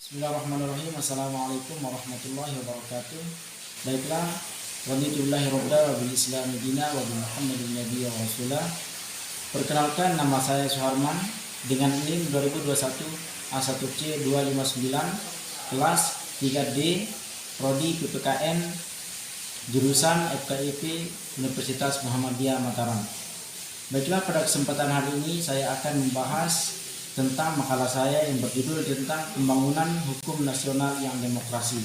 Bismillahirrahmanirrahim. Assalamualaikum warahmatullahi wabarakatuh. Baiklah, walhamdulillahi robbil alamin, islami dina wa bi Muhammadin nabiyya wa rasulah. Perkenalkan, nama saya Suharman dengan NIM 2021 A1C 259 kelas 3D Prodi PPKN jurusan FKIP Universitas Muhammadiyah Mataram. Baiklah, pada kesempatan hari ini saya akan membahas tentang makalah saya yang berjudul tentang pembangunan hukum nasional yang demokrasi.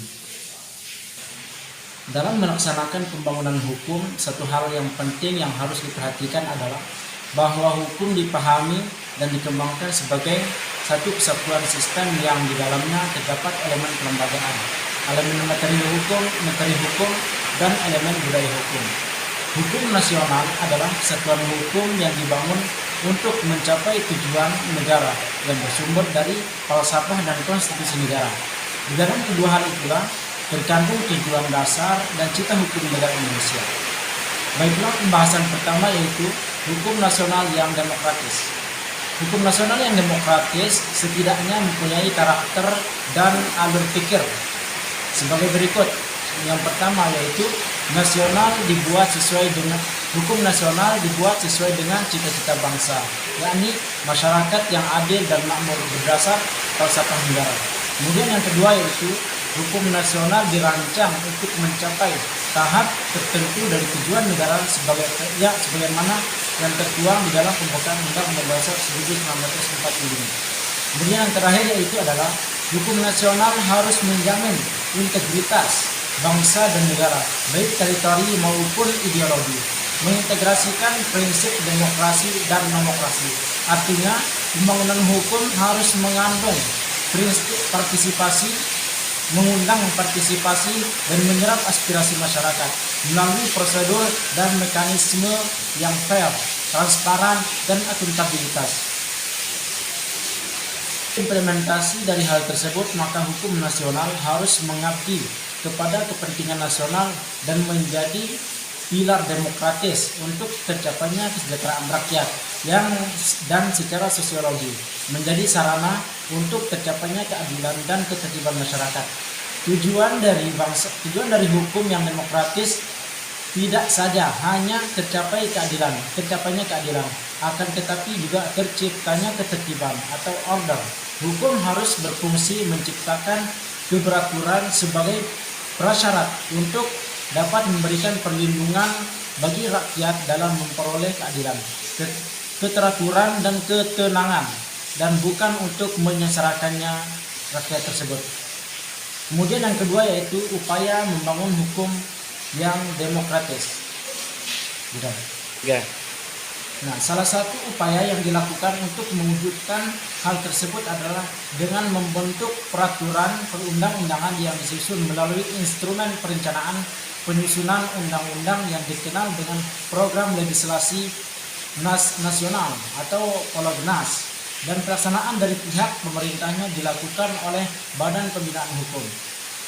Dalam melaksanakan pembangunan hukum, satu hal yang penting yang harus diperhatikan adalah bahwa hukum dipahami dan dikembangkan sebagai satu kesatuan sistem yang di dalamnya terdapat elemen kelembagaan, elemen materi hukum, dan elemen budaya hukum. Hukum nasional adalah kesatuan hukum yang dibangun untuk mencapai tujuan negara yang bersumber dari falsafah dan konstitusi negara. Di dalam kedua hal itulah terkandung tujuan dasar dan cita hukum negara Indonesia. Baiklah, pembahasan pertama yaitu hukum nasional yang demokratis. Hukum nasional yang demokratis setidaknya mempunyai karakter dan alur pikir sebagai berikut. Yang pertama yaitu hukum nasional dibuat sesuai dengan cita-cita bangsa, yakni masyarakat yang adil dan makmur berdasar falsafah negara. Kemudian yang kedua yaitu hukum nasional dirancang untuk mencapai tahap tertentu dari tujuan negara sebagaimana yang tertuang di dalam pembukaan Undang-Undang Dasar 1945. Kemudian yang terakhir yaitu adalah hukum nasional harus menjamin integritas bangsa dan negara, baik teritori maupun ideologi, mengintegrasikan prinsip demokrasi dan nomokrasi. Artinya, pembangunan hukum harus mengandung prinsip partisipasi, mengundang partisipasi dan menyerap aspirasi masyarakat melalui prosedur dan mekanisme yang fair, transparan, dan akuntabilitas. Implementasi dari hal tersebut, maka hukum nasional harus mengabdi kepada kepentingan nasional dan menjadi pilar demokratis untuk tercapainya kesejahteraan rakyat dan secara sosiologi menjadi sarana untuk tercapainya keadilan dan ketertiban masyarakat. Tujuan dari hukum yang demokratis tidak saja hanya tercapainya keadilan, akan tetapi juga terciptanya ketertiban atau order. Hukum harus berfungsi menciptakan keberaturan sebagai prasyarat untuk dapat memberikan perlindungan bagi rakyat dalam memperoleh keadilan, keteraturan dan ketenangan, dan bukan untuk menyengsarakannya rakyat tersebut. Kemudian yang kedua yaitu upaya membangun hukum yang demokratis. Nah, salah satu upaya yang dilakukan untuk mewujudkan hal tersebut adalah dengan membentuk peraturan perundang-undangan yang disusun melalui instrumen perencanaan penyusunan undang-undang yang dikenal dengan program legislasi nasional atau Prolegnas, dan pelaksanaan dari pihak pemerintahnya dilakukan oleh Badan Pembinaan Hukum.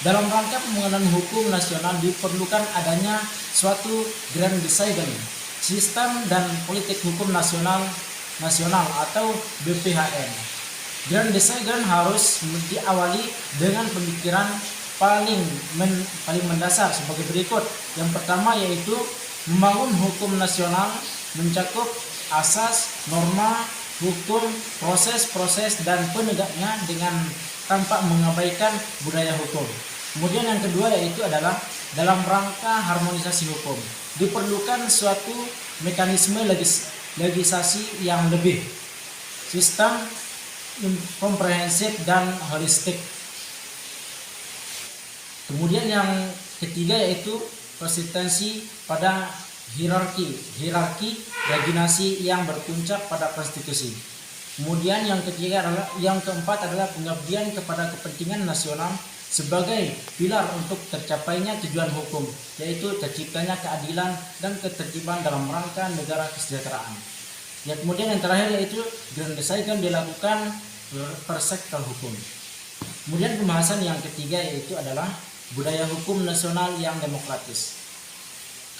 Dalam rangka pembangunan hukum nasional diperlukan adanya suatu grand design sistem dan politik hukum nasional atau BPHN. Grand design harus diawali dengan pemikiran paling mendasar sebagai berikut. Yang pertama yaitu membangun hukum nasional mencakup asas, norma, hukum, proses dan penegaknya dengan tanpa mengabaikan budaya hukum. Kemudian yang kedua yaitu adalah dalam rangka harmonisasi hukum diperlukan suatu mekanisme legislasi yang lebih sistem komprehensif dan holistik. Kemudian yang ketiga yaitu konsistensi pada hierarki reginasi yang berpuncak pada konstitusi. Kemudian yang keempat adalah pengabdian kepada kepentingan nasional sebagai pilar untuk tercapainya tujuan hukum, yaitu terciptanya keadilan dan ketertiban dalam rangka negara kesejahteraan. Yang kemudian yang terakhir yaitu grand design dilakukan per sektor hukum. Kemudian pembahasan yang ketiga yaitu adalah budaya hukum nasional yang demokratis.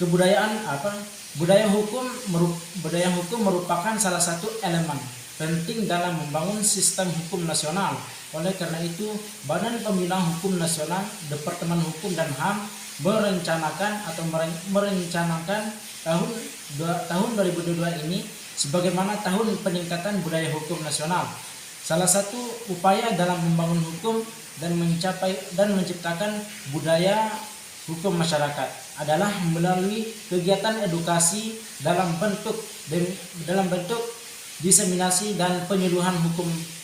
budaya hukum merupakan salah satu elemen penting dalam membangun sistem hukum nasional. Oleh karena itu, Badan Pembina Hukum Nasional, Departemen Hukum dan HAM merencanakan tahun 2022 ini sebagaimana tahun peningkatan budaya hukum nasional. Salah satu upaya dalam membangun hukum dan menciptakan budaya hukum masyarakat adalah melalui kegiatan edukasi dalam bentuk diseminasi dan penyuluhan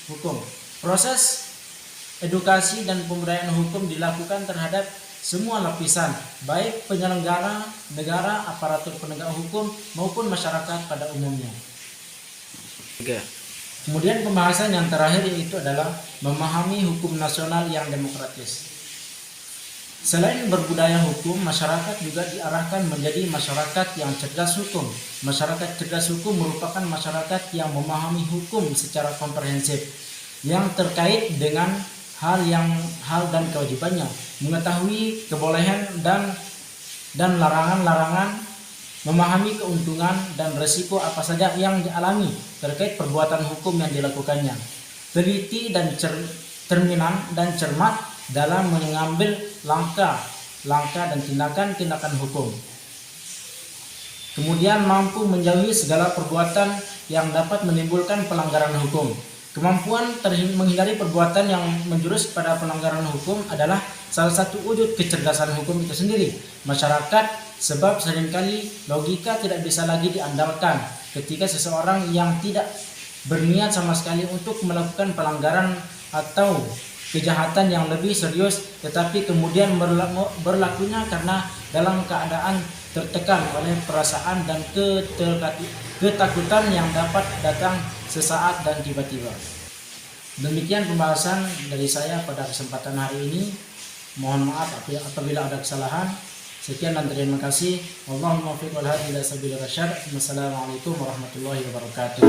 hukum. Proses edukasi dan pemberdayaan hukum dilakukan terhadap semua lapisan, baik penyelenggara negara, aparatur penegak hukum maupun masyarakat pada umumnya. Kemudian pembahasan yang terakhir yaitu adalah memahami hukum nasional yang demokratis. Selain berbudaya hukum, masyarakat juga diarahkan menjadi masyarakat yang cerdas hukum. Masyarakat cerdas hukum merupakan masyarakat yang memahami hukum secara komprehensif, yang terkait dengan hal dan kewajibannya, mengetahui kebolehan dan larangan-larangan, memahami keuntungan dan resiko apa saja yang dialami terkait perbuatan hukum yang dilakukannya, teliti dan cermat dalam mengambil langkah dan tindakan hukum. Kemudian mampu menjauhi segala perbuatan yang dapat menimbulkan pelanggaran hukum. Kemampuan menghindari perbuatan yang menjurus pada pelanggaran hukum adalah salah satu wujud kecerdasan hukum itu sendiri. Masyarakat, sebab seringkali logika tidak bisa lagi diandalkan ketika seseorang yang tidak berniat sama sekali untuk melakukan pelanggaran atau kejahatan yang lebih serius, tetapi kemudian berlakunya karena dalam keadaan tertekan oleh perasaan dan ketakutan yang dapat datang sesaat dan tiba-tiba. Demikian pembahasan dari saya pada kesempatan hari ini. Mohon maaf apabila ada kesalahan. Sekian dan terima kasih. Allahumma muwaffiq wal hadi ila sabilir rasyad. Wassalamualaikum warahmatullahi wabarakatuh.